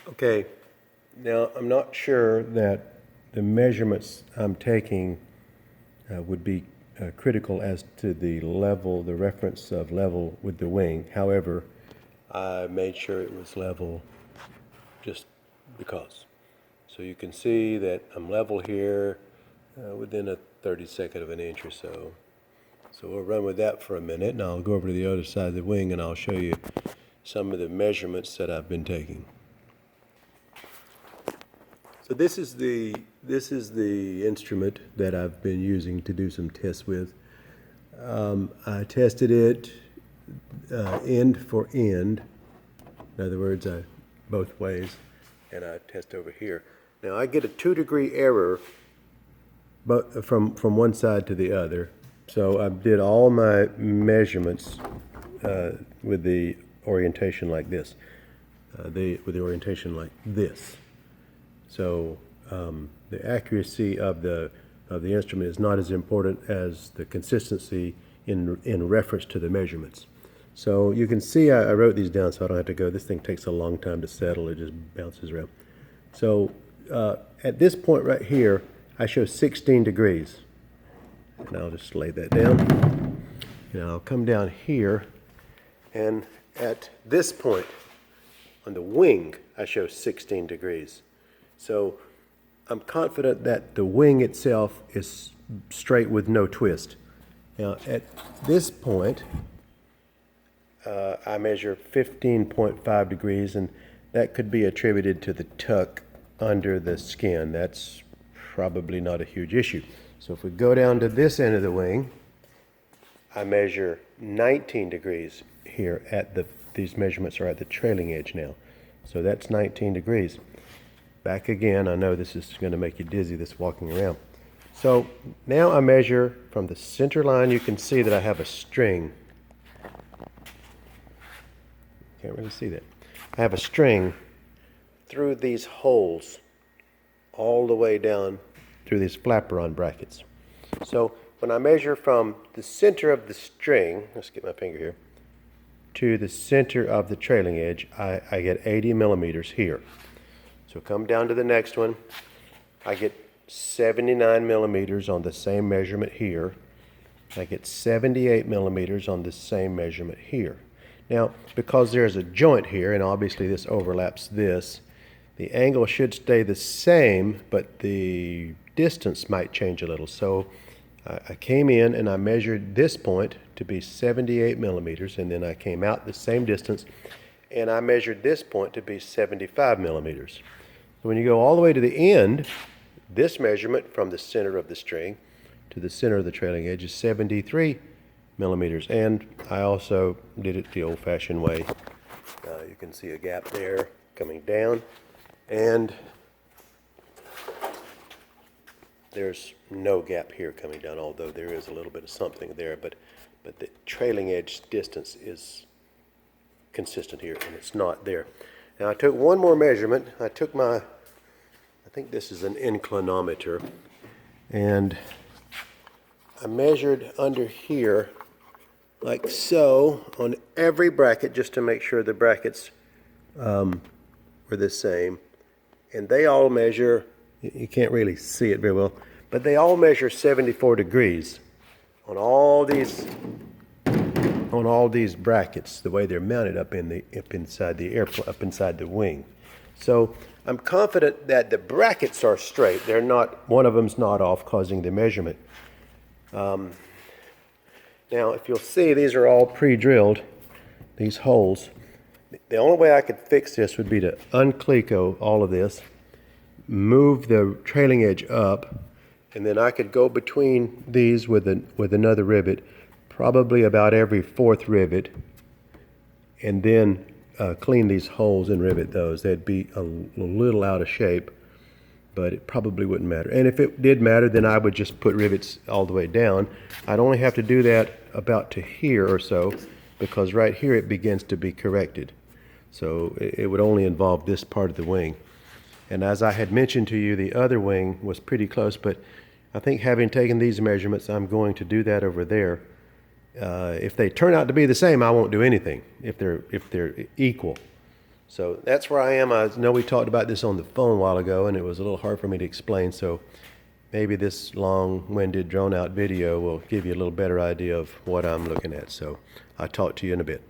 Okay, now I'm not sure that the measurements I'm taking would be critical as to the level, the reference of level with the wing. However, I made sure it was level just because. So you can see that I'm level here within a 32nd of an inch or so. So we'll run with that for a minute, and I'll go over to the other side of the wing and I'll show you some of the measurements that I've been taking. So this is the instrument that I've been using to do some tests with. I tested it end for end. In other words, both ways, and I test over here. Now I get a 2-degree error, but from one side to the other. So I did all my measurements with the orientation like this, with the orientation like this. So the accuracy of the instrument is not as important as the consistency in reference to the measurements. So you can see I wrote these down so I don't have to go. This thing takes a long time to settle. It just bounces around. So at this point right here, I show 16 degrees. And I'll just lay that down. And I'll come down here, and at this point on the wing, I show 16 degrees. So I'm confident that the wing itself is straight with no twist. Now at this point, I measure 15.5 degrees, and that could be attributed to the tuck under the skin. That's probably not a huge issue. So if we go down to this end of the wing, I measure 19 degrees here at these measurements are at the trailing edge now. So that's 19 degrees. Back again, I know this is going to make you dizzy, this walking around. So now I measure from the center line. You can see that I have a string. Can't really see that. I have a string through these holes all the way down through these flaperon brackets. So when I measure from the center of the string, let's get my finger here, to the center of the trailing edge, I get 80 millimeters here. So come down to the next one, I get 79 millimeters on the same measurement here. I get 78 millimeters on the same measurement here. Now, because there's a joint here, and obviously this overlaps this, the angle should stay the same, but the distance might change a little. So I came in and I measured this point to be 78 millimeters, and then I came out the same distance and I measured this point to be 75 millimeters. So when you go all the way to the end, this measurement from the center of the string to the center of the trailing edge is 73 millimeters. And I also did it the old-fashioned way. You can see a gap there coming down, and there's no gap here coming down, although there is a little bit of something there, but the trailing edge distance is consistent here, and it's not there. Now I took one more measurement. I took I think this is an inclinometer, and I measured under here like so on every bracket just to make sure the brackets were the same. And they all measure, you can't really see it very well, but they all measure 74 degrees on all these brackets, the way they're mounted up inside the wing. So I'm confident that the brackets are straight. They're not, one of them's not off, causing the measurement. Now, if you'll see, these are all pre-drilled, these holes. The only way I could fix this would be to uncleco all of this, move the trailing edge up, and then I could go between these with another rivet, probably about every fourth rivet, and then clean these holes and rivet those. They'd be a little out of shape, but it probably wouldn't matter. And if it did matter, then I would just put rivets all the way down. I'd only have to do that about to here or so, because right here it begins to be corrected. So it would only involve this part of the wing. And as I had mentioned to you, the other wing was pretty close, but I think having taken these measurements, I'm going to do that over there. If they turn out to be the same, I won't do anything if they're equal. So that's where I am. I know we talked about this on the phone a while ago, and it was a little hard for me to explain. So maybe this long-winded, drawn-out video will give you a little better idea of what I'm looking at. So I'll talk to you in a bit.